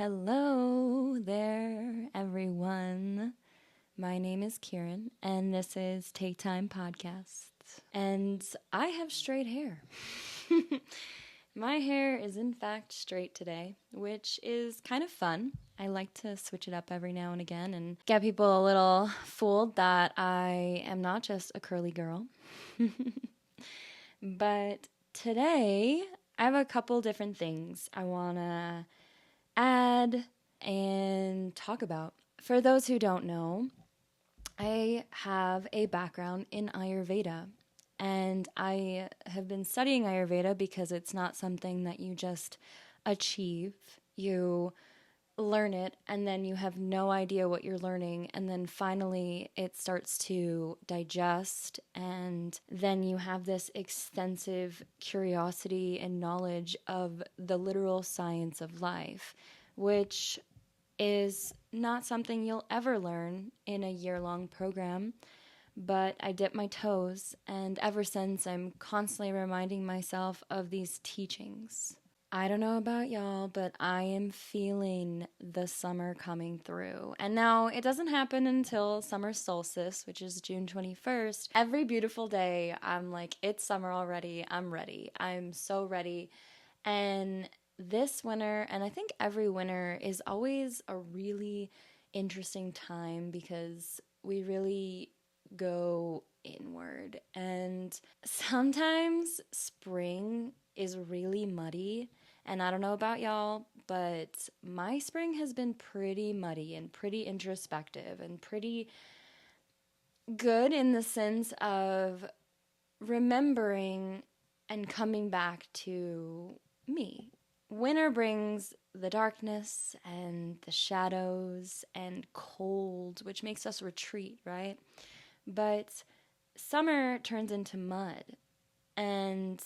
Hello there, everyone. My name is Kieran, and this is Take Time Podcast. And I have straight hair. My hair is, in fact, straight today, which is kind of fun. I like to switch it up every now and again and get people a little fooled that I am not just a curly girl. But today, I have a couple different things I want to add and talk about. For those who don't know, I have a background in Ayurveda, and I have been studying Ayurveda because it's not something that you just achieve. You learn it and then you have no idea what you're learning, and then finally it starts to digest, and then you have this extensive curiosity and knowledge of the literal science of life, which is not something you'll ever learn in a year-long program. But I dip my toes, and ever since I'm constantly reminding myself of these teachings. I don't know about y'all, but I am feeling the summer coming through. And now it doesn't happen until summer solstice, which is June 21st. Every beautiful day, I'm like, it's summer already. I'm ready. I'm so ready. And this winter, and I think every winter, is always a really interesting time because we really go inward. And sometimes spring is really muddy. And I don't know about y'all, but my spring has been pretty muddy and pretty introspective and pretty good in the sense of remembering and coming back to me. Winter brings the darkness and the shadows and cold, which makes us retreat, right? But summer turns into mud, and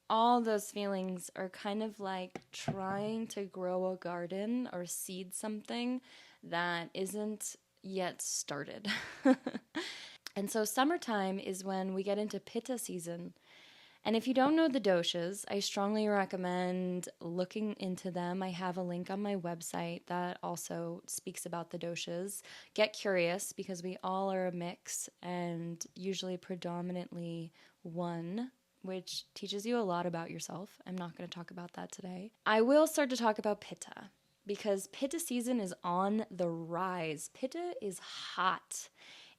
all those feelings are kind of like trying to grow a garden or seed something that isn't yet started. And so summertime is when we get into Pitta season. And if you don't know the doshas, I strongly recommend looking into them. I have a link on my website that also speaks about the doshas. Get curious, because we all are a mix, and usually predominantly one, which teaches you a lot about yourself. I'm not going to talk about that today. I will start to talk about Pitta, because Pitta season is on the rise. Pitta is hot.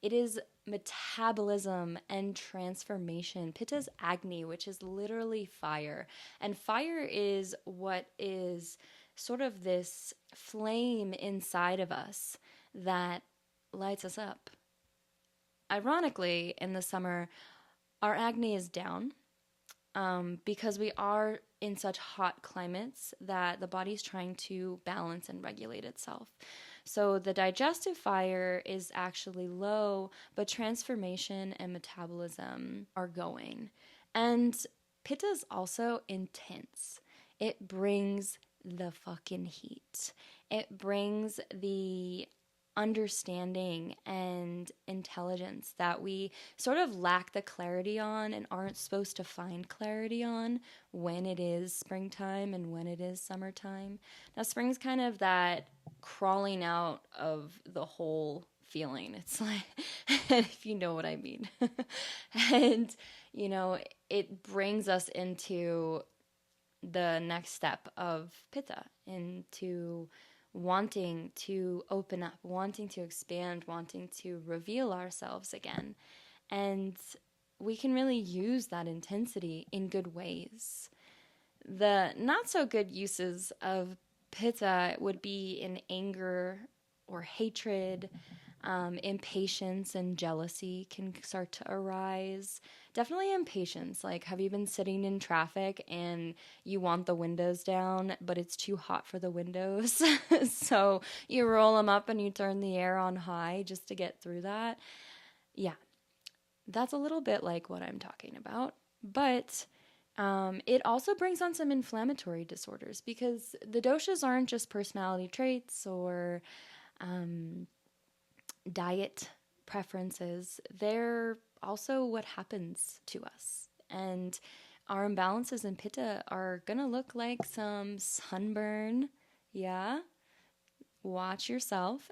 It is metabolism and transformation. Pitta is Agni, which is literally fire. And fire is what is sort of this flame inside of us that lights us up. Ironically, in the summer, our Agni is down because we are in such hot climates that the body's trying to balance and regulate itself. So the digestive fire is actually low, but transformation and metabolism are going. And Pitta is also intense. It brings the fucking heat. It brings the understanding and intelligence that we sort of lack the clarity on and aren't supposed to find clarity on when it is springtime and when it is summertime. Now, spring's kind of that crawling out of the whole feeling. It's like, if you know what I mean. And, you know, it brings us into the next step of Pitta, into wanting to open up, wanting to expand, wanting to reveal ourselves again. And we can really use that intensity in good ways. The not so good uses of Pitta would be in anger or hatred. Impatience and jealousy can start to arise. Definitely impatience. Like, have you been sitting in traffic and you want the windows down, but it's too hot for the windows? So you roll them up and you turn the air on high just to get through that. Yeah, that's a little bit like what I'm talking about. But it also brings on some inflammatory disorders, because the doshas aren't just personality traits or diet preferences. They're also what happens to us. And our imbalances in Pitta are going to look like some sunburn, yeah, watch yourself.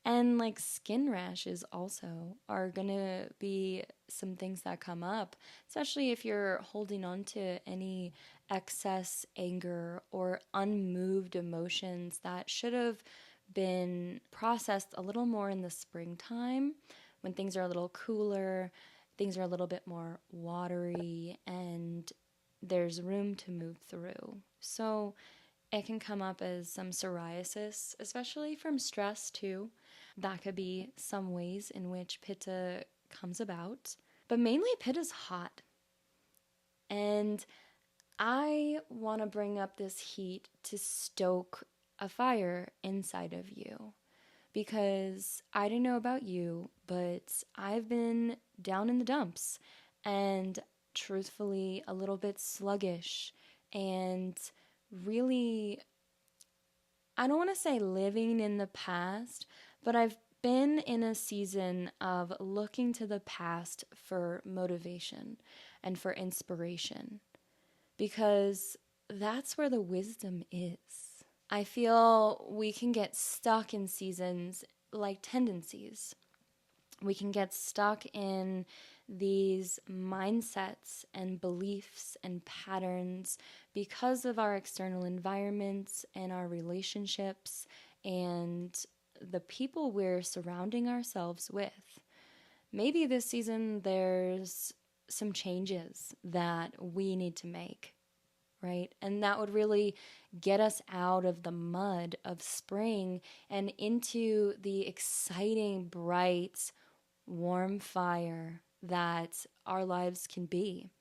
And like skin rashes also are going to be some things that come up, especially if you're holding on to any excess anger or unmoved emotions that should have been processed a little more in the springtime when things are a little cooler, things are a little bit more watery, and there's room to move through. So it can come up as some psoriasis, especially from stress too. That could be some ways in which Pitta comes about. But mainly Pitta's hot. And I want to bring up this heat to stoke a fire inside of you. Because I don't know about you, but I've been down in the dumps and truthfully a little bit sluggish and really, I don't want to say living in the past, but I've been in a season of looking to the past for motivation and for inspiration because that's where the wisdom is. I feel we can get stuck in seasons like tendencies. We can get stuck in these mindsets and beliefs and patterns because of our external environments and our relationships and the people we're surrounding ourselves with. Maybe this season there's some changes that we need to make, right? And that would really get us out of the mud of spring and into the exciting, bright, warm fire that our lives can be.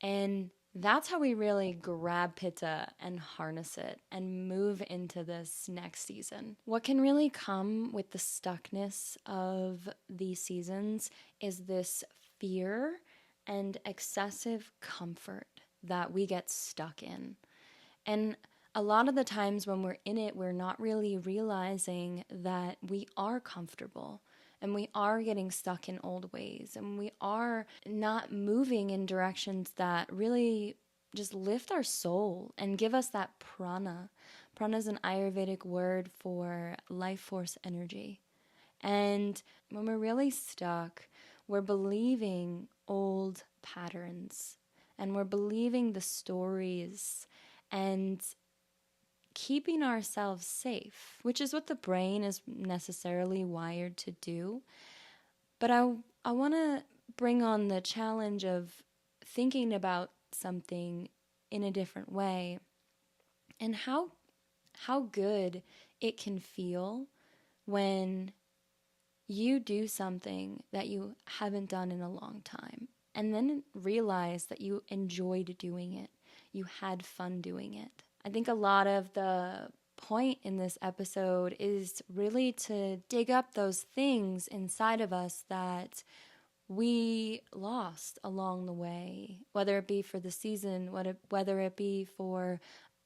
And that's how we really grab Pitta and harness it and move into this next season. What can really come with the stuckness of these seasons is this fear and excessive comfort that we get stuck in. And a lot of the times when we're in it, we're not really realizing that we are comfortable and we are getting stuck in old ways and we are not moving in directions that really just lift our soul and give us that prana. Prana is an Ayurvedic word for life force energy. And when we're really stuck, we're believing old patterns and we're believing the stories and keeping ourselves safe, which is what the brain is necessarily wired to do. But I want to bring on the challenge of thinking about something in a different way and how good it can feel when you do something that you haven't done in a long time and then realize that you enjoyed doing it. You had fun doing it. I think a lot of the point in this episode is really to dig up those things inside of us that we lost along the way, whether it be for the season, whether it be for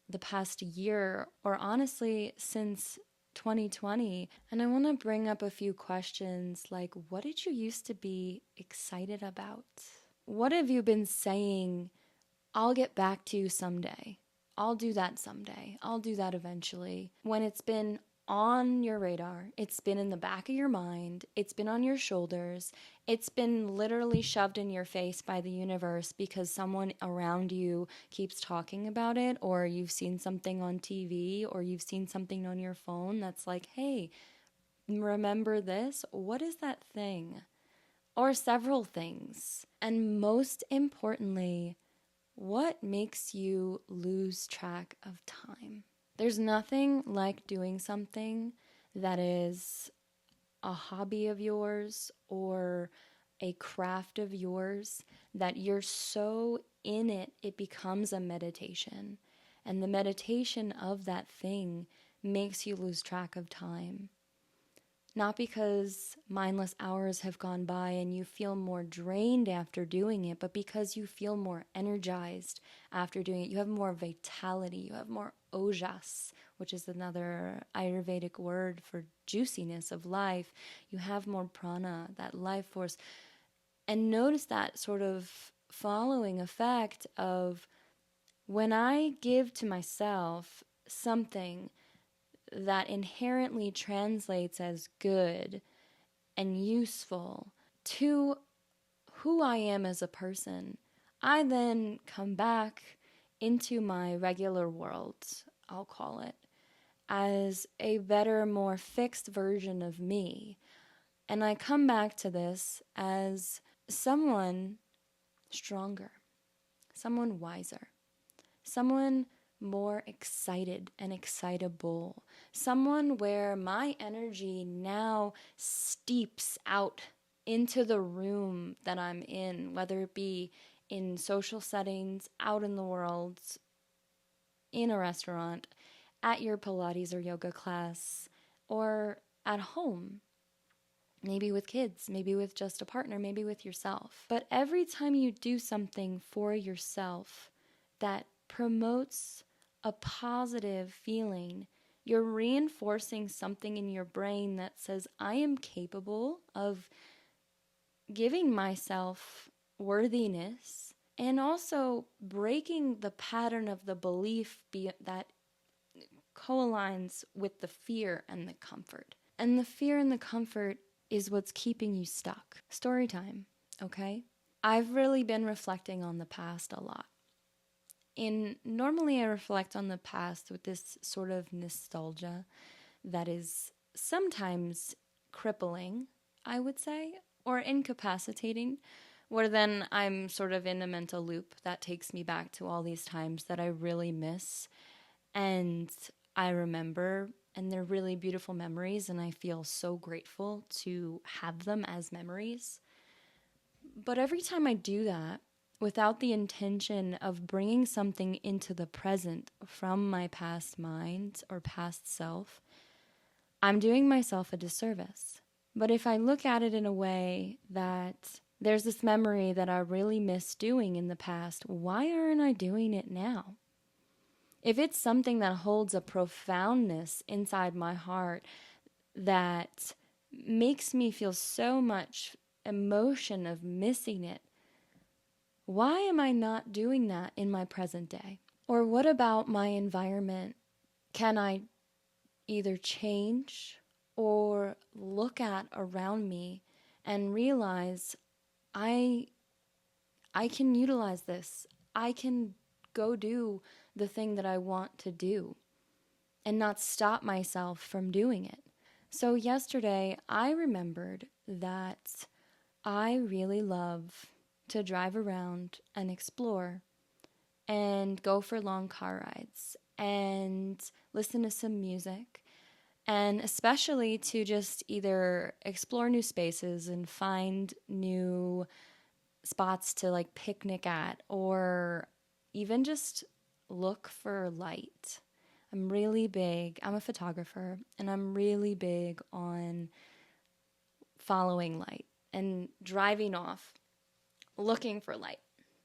the past year, or honestly, since 2020. And I want to bring up a few questions like, what did you used to be excited about? What have you been saying, I'll get back to you someday? I'll do that someday. I'll do that eventually. When it's been on your radar, it's been in the back of your mind, it's been on your shoulders, it's been literally shoved in your face by the universe because someone around you keeps talking about it, or you've seen something on TV, or you've seen something on your phone that's like, hey, remember this? What is that thing? Or several things. And most importantly, what makes you lose track of time? There's nothing like doing something that is a hobby of yours or a craft of yours that you're so in it, it becomes a meditation. And the meditation of that thing makes you lose track of time. Not because mindless hours have gone by and you feel more drained after doing it, but because you feel more energized after doing it. You have more vitality, you have more ojas, which is another Ayurvedic word for juiciness of life. You have more prana, that life force. And notice that sort of following effect of when I give to myself something that inherently translates as good and useful to who I am as a person, I then come back into my regular world, I'll call it, as a better, more fixed version of me. And I come back to this as someone stronger, someone wiser, someone more excited and excitable, someone where my energy now steeps out into the room that I'm in, whether it be in social settings, out in the world, in a restaurant, at your Pilates or yoga class, or at home. Maybe with kids, maybe with just a partner, maybe with yourself. But every time you do something for yourself that promotes a positive feeling, you're reinforcing something in your brain that says, I am capable of giving myself worthiness, and also breaking the pattern of the belief that co-aligns with the fear and the comfort. And the fear and the comfort is what's keeping you stuck. Story time, okay? I've really been reflecting on the past a lot. Normally I reflect on the past with this sort of nostalgia that is sometimes crippling, I would say, or incapacitating, where then I'm sort of in a mental loop that takes me back to all these times that I really miss and I remember, and they're really beautiful memories, and I feel so grateful to have them as memories. But every time I do that, without the intention of bringing something into the present from my past mind or past self, I'm doing myself a disservice. But if I look at it in a way that there's this memory that I really miss doing in the past, why aren't I doing it now? If it's something that holds a profoundness inside my heart that makes me feel so much emotion of missing it, why am I not doing that in my present day? Or what about my environment? Can I either change or look at around me and realize I can utilize this. I can go do the thing that I want to do and not stop myself from doing it. So yesterday I remembered that I really love to drive around and explore and go for long car rides and listen to some music, and especially to just either explore new spaces and find new spots to like picnic at, or even just look for light. I'm a photographer, and I'm really big on following light and driving off, looking for light.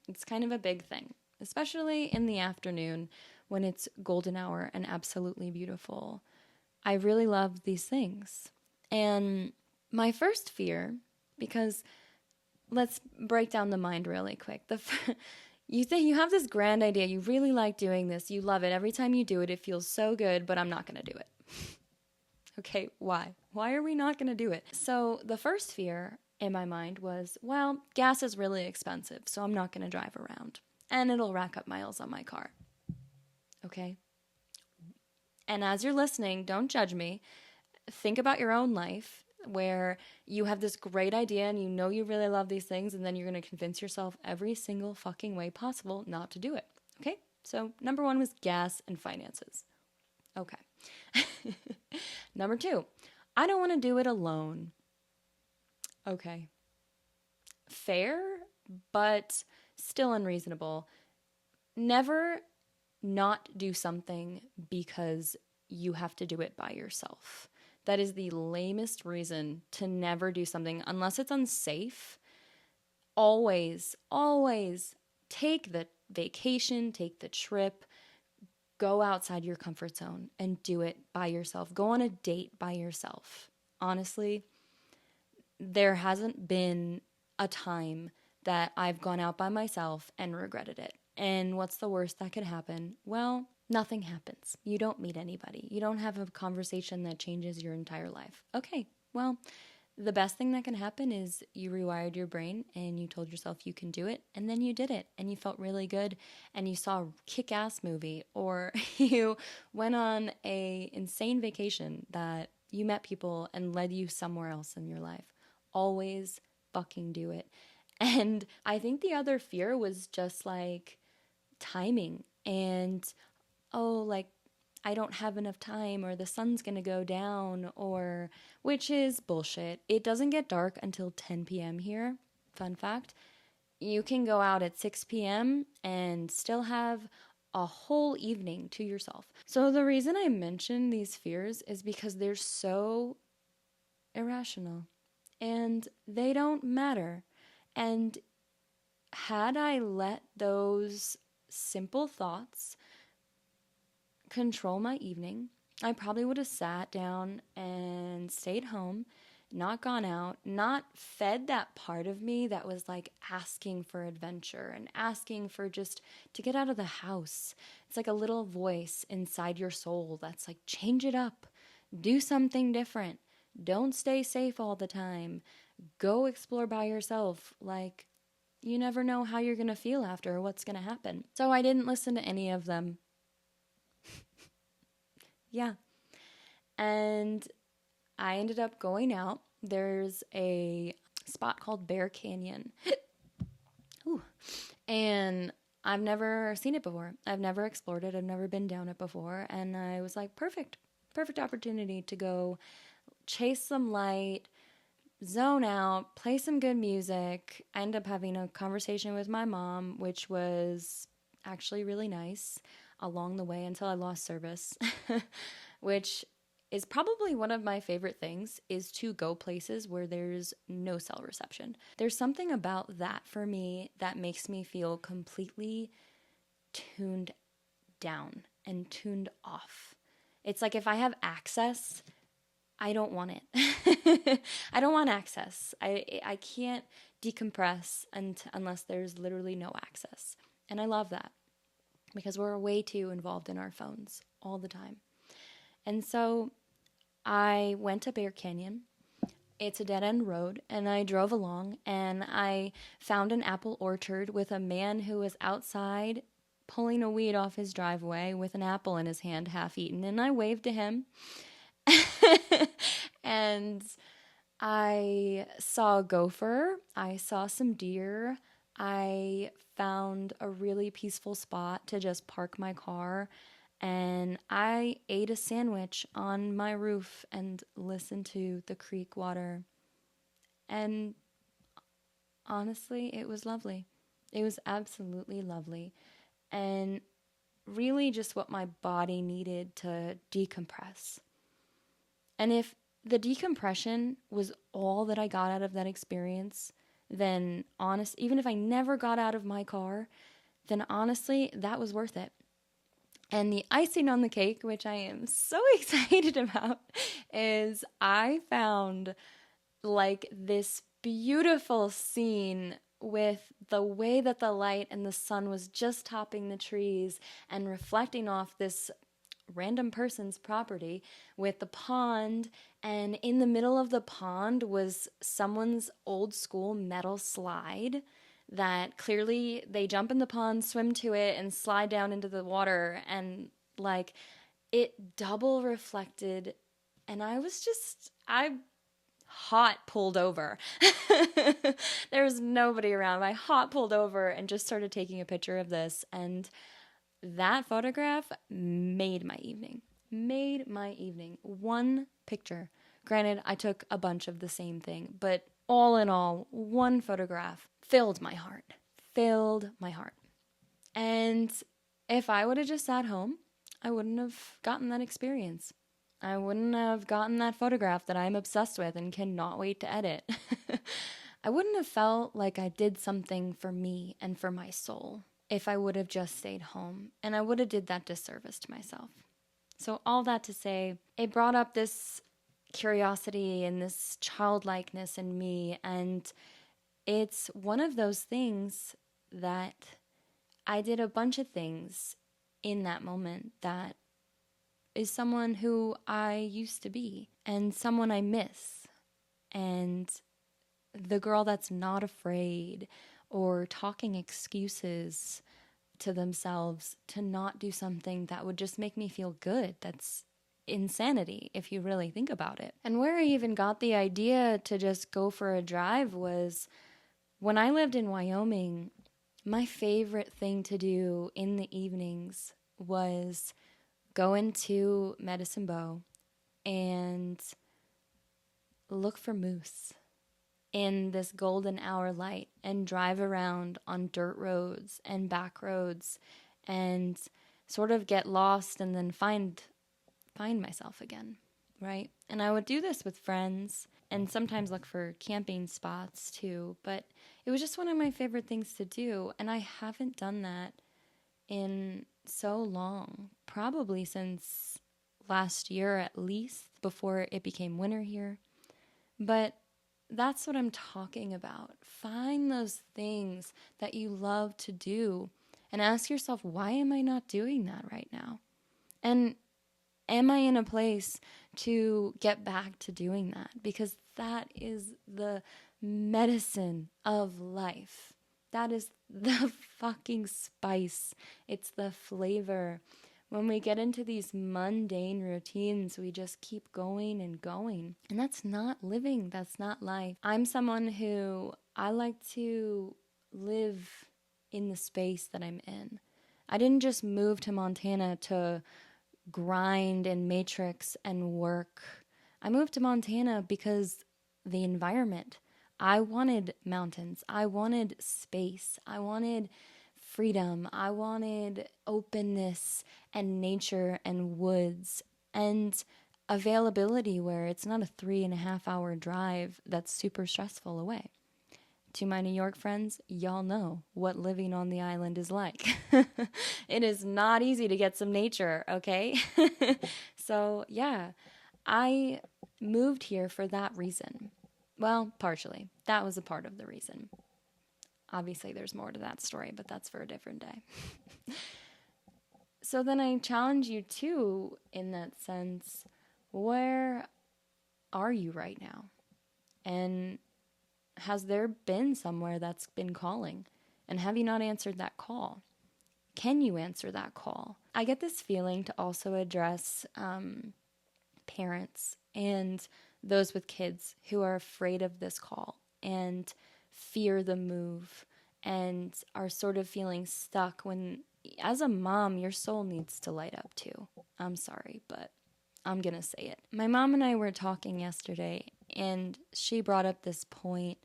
It's kind of a big thing, especially in the afternoon when it's golden hour and absolutely beautiful. I really love these things. And my first fear, because let's break down the mind really quick. You think you have this grand idea, you really like doing this, you love it. Every time you do it, it feels so good, but I'm not going to do it. Okay, why? Why are we not going to do it? So the first fear in my mind was, well, gas is really expensive, so I'm not going to drive around. And it'll rack up miles on my car. Okay? And as you're listening, don't judge me. Think about your own life where you have this great idea and you know you really love these things, and then you're going to convince yourself every single fucking way possible not to do it. Okay? So number 1 was gas and finances. Okay. Number 2, I don't want to do it alone. Okay. Fair, but still unreasonable. Never not do something because you have to do it by yourself. That is the lamest reason to never do something unless it's unsafe. Always, always take the vacation, take the trip, go outside your comfort zone and do it by yourself. Go on a date by yourself. Honestly, there hasn't been a time that I've gone out by myself and regretted it. And what's the worst that could happen? Well, Nothing happens. You don't meet anybody. You don't have a conversation that changes your entire life. Okay, well, the best thing that can happen is you rewired your brain and you told yourself you can do it, and then you did it and you felt really good and you saw a kick-ass movie, or you went on a insane vacation that you met people and led you somewhere else in your life. Always fucking do it. And I think the other fear was just like timing and, oh, like, I don't have enough time, or the sun's gonna go down, or, which is bullshit. It doesn't get dark until 10 p.m. here. Fun fact. You can go out at 6 p.m. and still have a whole evening to yourself. So the reason I mention these fears is because they're so irrational and they don't matter. And had I let those simple thoughts control my evening, I probably would have sat down and stayed home, not gone out, not fed that part of me that was like asking for adventure and asking for just to get out of the house. It's like a little voice inside your soul that's like, change it up, do something different, don't stay safe all the time, go explore by yourself. Like, you never know how you're going to feel after or what's going to happen. So I didn't listen to any of them. Yeah. And I ended up going out. There's a spot called Bear Canyon. Ooh. And I've never seen it before. I've never explored it. I've never been down it before. And I was like, perfect opportunity to go chase some light, zone out, play some good music. I ended up having a conversation with my mom, which was actually really nice along the way until I lost service, which is probably one of my favorite things, is to go places where there's no cell reception. There's something about that for me that makes me feel completely tuned down and tuned off. It's like if I have access, I don't want it. I don't want access. I can't decompress unless there's literally no access. And I love that because we're way too involved in our phones all the time. And so I went to Bear Canyon. It's a dead-end road, and I drove along, and I found an apple orchard with a man who was outside pulling a weed off his driveway with an apple in his hand, half-eaten, and I waved to him. And I saw a gopher, I saw some deer, I found a really peaceful spot to just park my car, and I ate a sandwich on my roof and listened to the creek water. And honestly, it was lovely. It was absolutely lovely. And really just what my body needed to decompress. And if the decompression was all that I got out of that experience, then even if I never got out of my car, then honestly, that was worth it. And the icing on the cake, which I am so excited about, is I found like this beautiful scene with the way that the light and the sun was just topping the trees and reflecting off this random person's property with the pond, and in the middle of the pond was someone's old school metal slide that clearly they jump in the pond, swim to it, and slide down into the water, and like it double reflected, and I hot pulled over. There was nobody around. I hot pulled over and just started taking a picture of this, and that photograph made my evening. One picture. Granted, I took a bunch of the same thing, but all in all, one photograph filled my heart. And if I would have just sat home, I wouldn't have gotten that experience. I wouldn't have gotten that photograph that I'm obsessed with and cannot wait to edit. I wouldn't have felt like I did something for me and for my soul if I would have just stayed home, and I would have did that disservice to myself. So all that to say, it brought up this curiosity and this childlikeness in me, and it's one of those things that I did a bunch of things in that moment that is someone who I used to be and someone I miss, and the girl that's not afraid or talking excuses to themselves to not do something that would just make me feel good. That's insanity if you really think about it. And where I even got the idea to just go for a drive was when I lived in Wyoming. My favorite thing to do in the evenings was go into Medicine Bow and look for moose in this golden hour light and drive around on dirt roads and back roads and sort of get lost and then find myself again, right? And I would do this with friends and sometimes look for camping spots too, but it was just one of my favorite things to do, and I haven't done that in so long, probably since last year at least, before it became winter here. But that's what I'm talking about. Find those things that you love to do and ask yourself, why am I not doing that right now? And am I in a place to get back to doing that? Because that is the medicine of life. That is the fucking spice. It's the flavor. When we get into these mundane routines, we just keep going and going. And that's not living. That's not life. I'm someone who I like to live in the space that I'm in. I didn't just move to Montana to grind and matrix and work. I moved to Montana because the environment. I wanted mountains. I wanted space. I wanted freedom. I wanted openness and nature and woods and availability where it's not a 3.5 hour drive that's super stressful away. To my New York friends, y'all know what living on the island is like. It is not easy to get some nature, okay? So, yeah, I moved here for that reason. Well, partially. That was a part of the reason. Obviously, there's more to that story, but that's for a different day. So then I challenge you too, in that sense, where are you right now? And has there been somewhere that's been calling? And have you not answered that call? Can you answer that call? I get this feeling to also address parents and those with kids who are afraid of this call and fear the move and are sort of feeling stuck when, as a mom, your soul needs to light up too. I'm sorry, but I'm going to say it. My mom and I were talking yesterday, and she brought up this point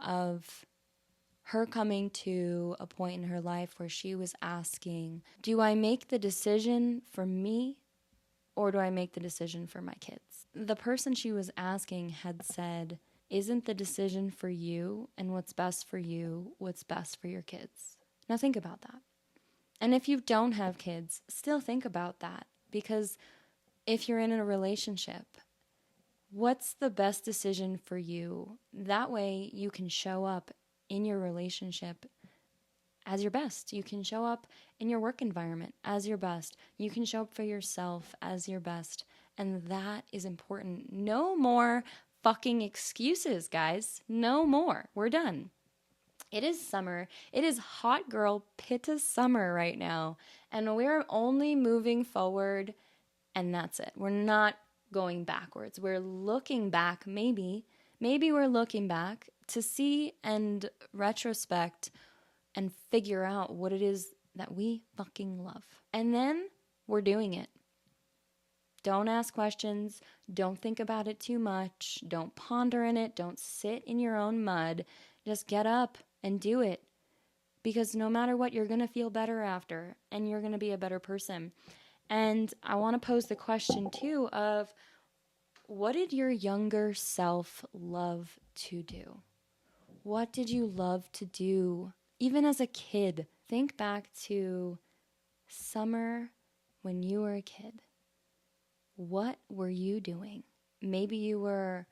of her coming to a point in her life where she was asking, do I make the decision for me or do I make the decision for my kids? The person she was asking had said, isn't the decision for you and what's best for you what's best for your kids? Now think about that. And if you don't have kids, still think about that, because if you're in a relationship, what's the best decision for you? That way you can show up in your relationship as your best. You can show up in your work environment as your best. You can show up for yourself as your best. And that is important. No more fucking excuses, guys. No more. We're done. It is summer. It is hot girl Pitta summer right now. And we're only moving forward, and that's it. We're not going backwards. We're looking back, maybe we're looking back to see and retrospect and figure out what it is that we fucking love. And then we're doing it. Don't ask questions. Don't think about it too much. Don't ponder in it. Don't sit in your own mud. Just get up and do it. Because no matter what, you're going to feel better after, and you're going to be a better person. And I want to pose the question too of, what did your younger self love to do? What did you love to do even as a kid? Think back to summer when you were a kid. What were you doing? Maybe you were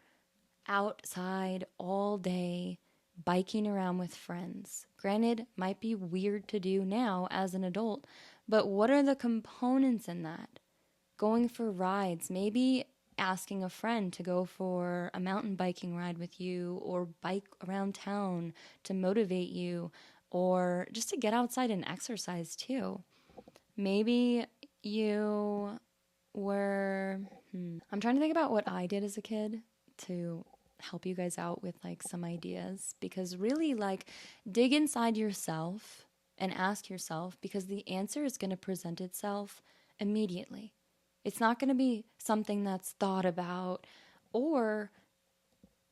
outside all day biking around with friends. Granted, might be weird to do now as an adult, But what are the components in that? Going for rides, maybe asking a friend to go for a mountain biking ride with you or bike around town to motivate you, or just to get outside and exercise too. Maybe you were, I'm trying to think about what I did as a kid to help you guys out with like some ideas, because really like dig inside yourself and ask yourself, because the answer is going to present itself immediately. It's not going to be something that's thought about, or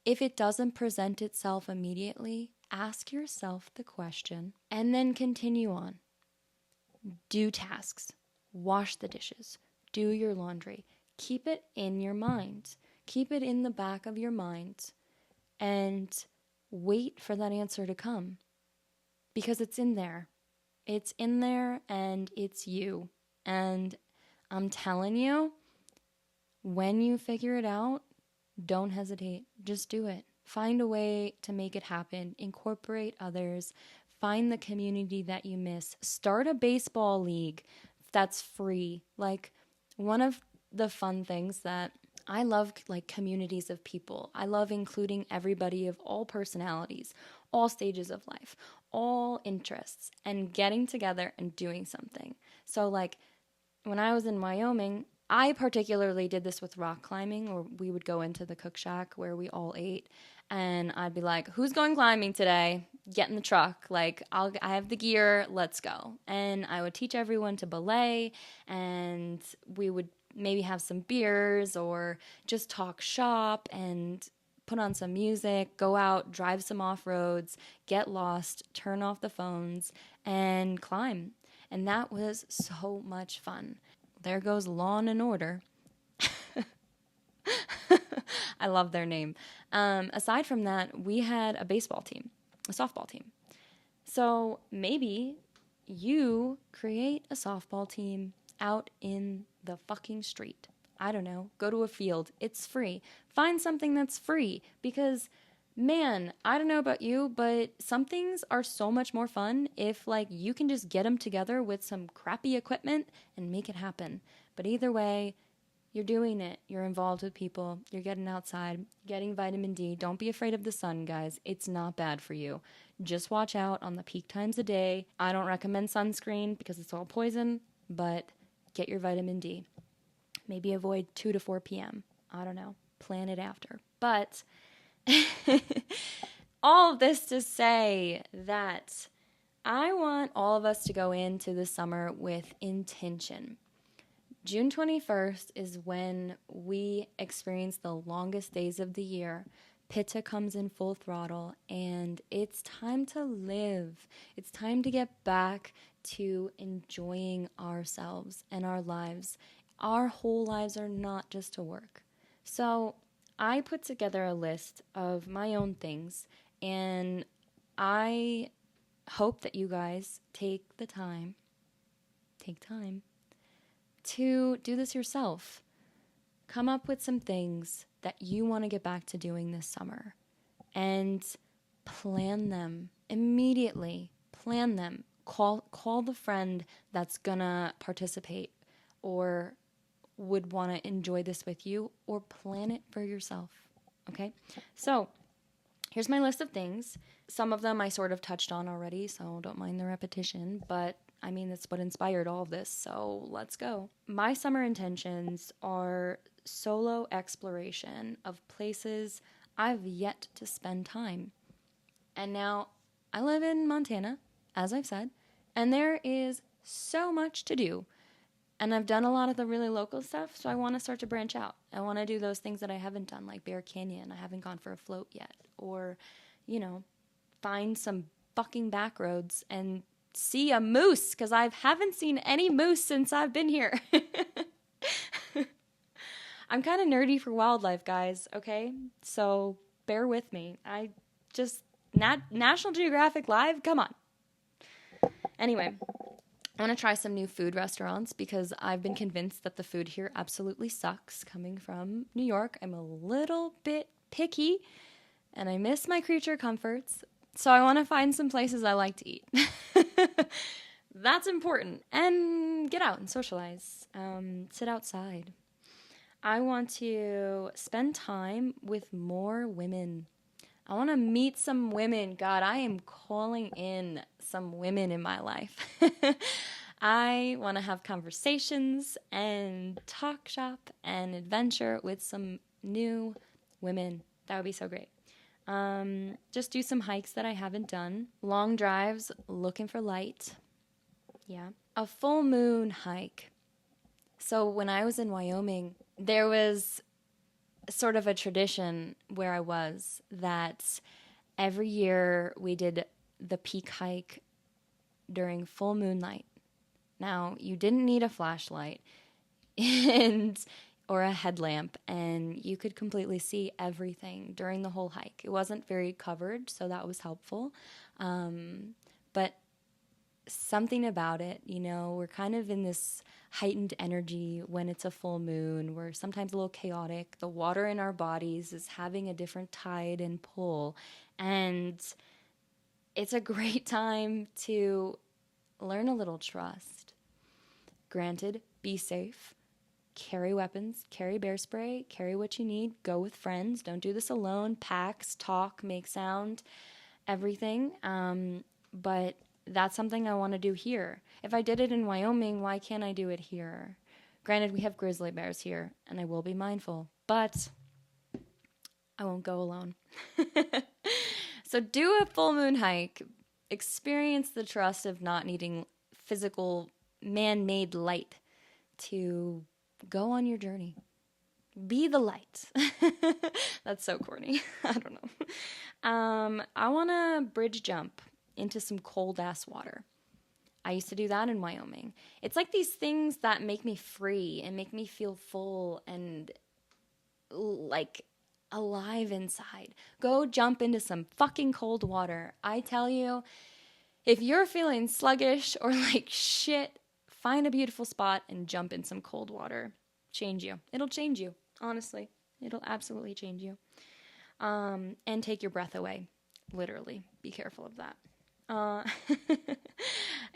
if it doesn't present itself immediately, ask yourself the question and then continue on. Do tasks, wash the dishes, do your laundry. Keep it in your mind. Keep it in the back of your mind and wait for that answer to come, because it's in there. It's in there and it's you. And I'm telling you, when you figure it out, don't hesitate. Just do it. Find a way to make it happen. Incorporate others. Find the community that you miss. Start a baseball league that's free. Like, one of the fun things that I love, like, communities of people. I love including everybody of all personalities, all stages of life, all interests, and getting together and doing something. So, like, when I was in Wyoming, I particularly did this with rock climbing, where we would go into the cook shack where we all ate, and I'd be like, who's going climbing today? Get in the truck. Like, I have the gear, let's go. And I would teach everyone to belay, and we would maybe have some beers or just talk shop and put on some music, go out, drive some off-roads, get lost, turn off the phones, and climb. And that was so much fun. There goes Law and Order. I love their name. Aside from that, we had a baseball team, a softball team. So maybe you create a softball team out in the fucking street. I don't know. Go to a field. It's free. Find something that's free, because man, I don't know about you, but some things are so much more fun if, like, you can just get them together with some crappy equipment and make it happen. But either way, you're doing it. You're involved with people. You're getting outside, getting vitamin D. Don't be afraid of the sun, guys. It's not bad for you. Just watch out on the peak times a day. I don't recommend sunscreen because it's all poison, but get your vitamin D. Maybe avoid 2 to 4 p.m. I don't know. Plan it after. But all of this to say that I want all of us to go into the summer with intention. June 21st is when we experience the longest days of the year. Pitta comes in full throttle, and it's time to live. It's time to get back to enjoying ourselves and our lives. Our whole lives are not just to work. So I put together a list of my own things, and I hope that you guys take time to do this yourself. Come up with some things that you want to get back to doing this summer and plan them immediately. Plan them. Call the friend that's gonna participate or would want to enjoy this with you, or plan it for yourself. Okay? So here's my list of things. Some of them I sort of touched on already, so don't mind the repetition, but I mean, that's what inspired all of this, so let's go. My summer intentions are solo exploration of places I've yet to spend time. And now, I live in Montana, as I've said, and there is so much to do. And I've done a lot of the really local stuff, so I want to start to branch out. I want to do those things that I haven't done, like Bear Canyon. I haven't gone for a float yet. Or, find some fucking back roads and see a moose, because I haven't seen any moose since I've been here. I'm kind of nerdy for wildlife, guys, okay? So bear with me. National Geographic Live, come on. Anyway, I want to try some new food restaurants because I've been convinced that the food here absolutely sucks. Coming from New York, I'm a little bit picky, and I miss my creature comforts. So I want to find some places I like to eat. That's important. And get out and socialize. Sit outside. I want to spend time with more women. I want to meet some women. God, I am calling in some women in my life. I want to have conversations and talk shop and adventure with some new women. That would be so great. Just do some hikes that I haven't done. Long drives, looking for light. Yeah. A full moon hike. So when I was in Wyoming, there was sort of a tradition where I was that every year we did the peak hike during full moonlight. Now, you didn't need a flashlight and or a headlamp, and you could completely see everything during the whole hike. It wasn't very covered, so that was helpful. But something about it, we're kind of in this heightened energy when it's a full moon. We're sometimes a little chaotic. The water in our bodies is having a different tide and pull, and it's a great time to learn a little trust. Granted, be safe. Carry weapons, carry bear spray, carry what you need, go with friends. Don't do this alone. Packs, talk, make sound, everything. But that's something I want to do here. If I did it in Wyoming, why can't I do it here? Granted, we have grizzly bears here, and I will be mindful, but I won't go alone. So do a full moon hike. Experience the trust of not needing physical, man-made light to go on your journey. Be the light. That's so corny. I don't know. I want to bridge jump into some cold ass water. I used to do that in Wyoming. It's like these things that make me free and make me feel full and like alive inside. Go jump into some fucking cold water. I tell you, if you're feeling sluggish or like shit, find a beautiful spot and jump in some cold water. Change you. It'll change you. Honestly, it'll absolutely change you. And take your breath away. Literally. Be careful of that.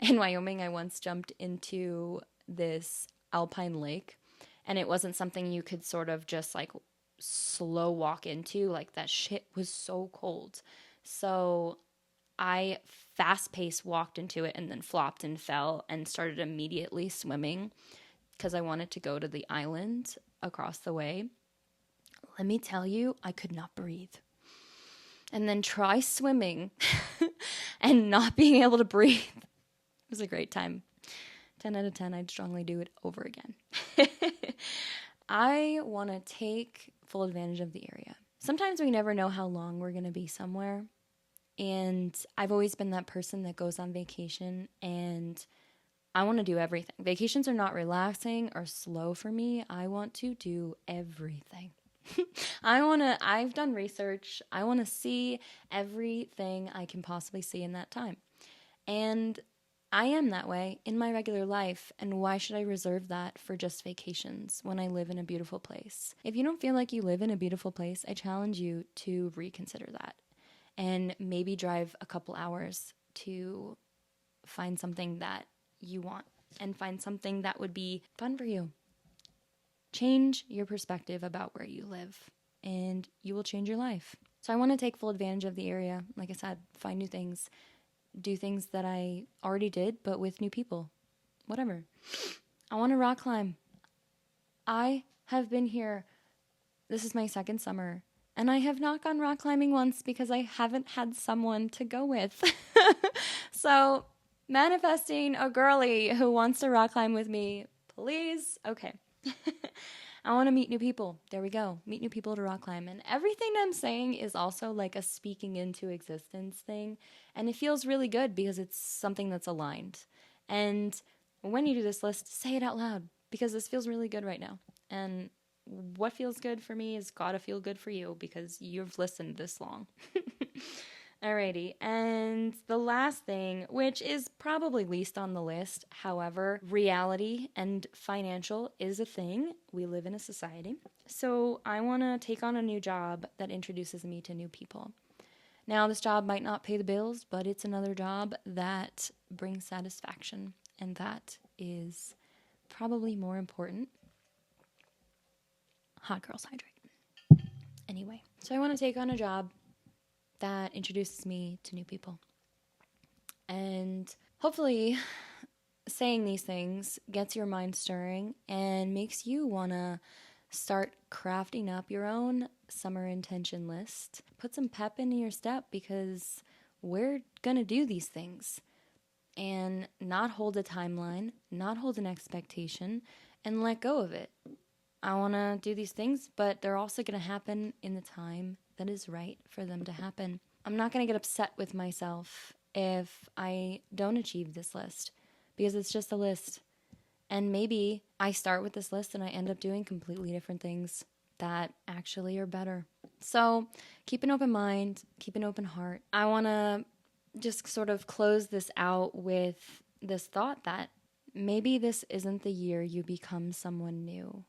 In Wyoming, I once jumped into this alpine lake, and it wasn't something you could sort of just like slow walk into. Like that shit was so cold. So I fast-paced walked into it and then flopped and fell and started immediately swimming because I wanted to go to the island across the way. Let me tell you, I could not breathe. And then try swimming and not being able to breathe. It was a great time. 10 out of 10, I'd strongly do it over again. I want to take full advantage of the area. Sometimes we never know how long we're going to be somewhere. And I've always been that person that goes on vacation and I want to do everything. Vacations are not relaxing or slow for me. I want to do everything. I've done research. I want to see everything I can possibly see in that time. And I am that way in my regular life. And why should I reserve that for just vacations when I live in a beautiful place? If you don't feel like you live in a beautiful place, I challenge you to reconsider that and maybe drive a couple hours to find something that you want and find something that would be fun for you. Change your perspective about where you live and you will change your life. So I want to take full advantage of the area. Like I said, find new things, do things that I already did, but with new people, whatever. I want to rock climb. I have been here. This is my second summer and I have not gone rock climbing once because I haven't had someone to go with. So manifesting a girly who wants to rock climb with me, please. Okay. I want to meet new people. There we go. Meet new people to rock climb. And everything I'm saying is also like a speaking into existence thing. And it feels really good because it's something that's aligned. And when you do this list, say it out loud because this feels really good right now. And what feels good for me is gotta feel good for you because you've listened this long. Alrighty, and the last thing, which is probably least on the list, however, reality and financial is a thing. We live in a society. So I want to take on a new job that introduces me to new people. Now, this job might not pay the bills, but it's another job that brings satisfaction, and that is probably more important. Hot girls hydrate. Anyway, so I want to take on a job that introduces me to new people. And hopefully, saying these things gets your mind stirring and makes you want to start crafting up your own summer intention list. Put some pep into your step, because we're going to do these things and not hold a timeline, not hold an expectation, and let go of it. I want to do these things, but they're also going to happen in the time that is right for them to happen. I'm not going to get upset with myself if I don't achieve this list, because it's just a list. And maybe I start with this list and I end up doing completely different things that actually are better. So keep an open mind, keep an open heart. I want to just sort of close this out with this thought that maybe this isn't the year you become someone new.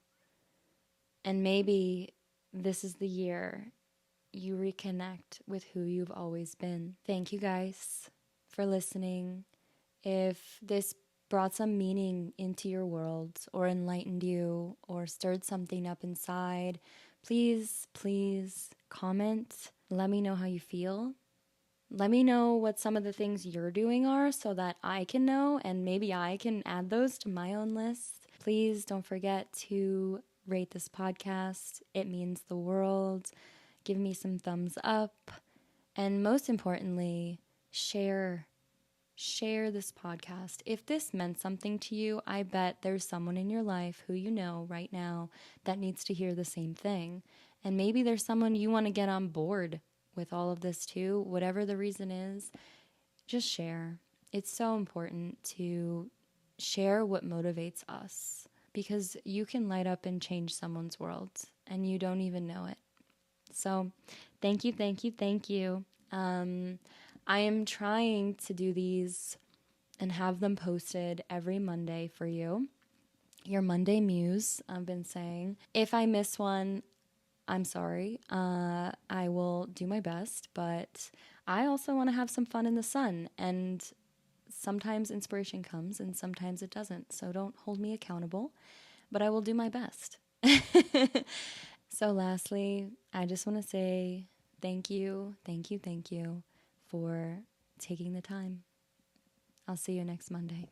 And maybe this is the year you reconnect with who you've always been. Thank you guys for listening. If this brought some meaning into your world or enlightened you or stirred something up inside, please comment. Let me know how you feel. Let me know what some of the things you're doing are so that I can know, and maybe I can add those to my own list. Please don't forget to rate this podcast. It means the world. Give me some thumbs up. And most importantly, share this podcast. If this meant something to you, I bet there's someone in your life who you know right now that needs to hear the same thing. And maybe there's someone you want to get on board with all of this too. Whatever the reason is, just share. It's so important to share what motivates us, because you can light up and change someone's world and you don't even know it. So thank you. I am trying to do these and have them posted every Monday for you. Your Monday muse, I've been saying. If I miss one, I'm sorry. I will do my best, but I also want to have some fun in the sun, and sometimes inspiration comes and sometimes it doesn't. So don't hold me accountable, but I will do my best. So lastly, I just want to say thank you for taking the time. I'll see you next Monday.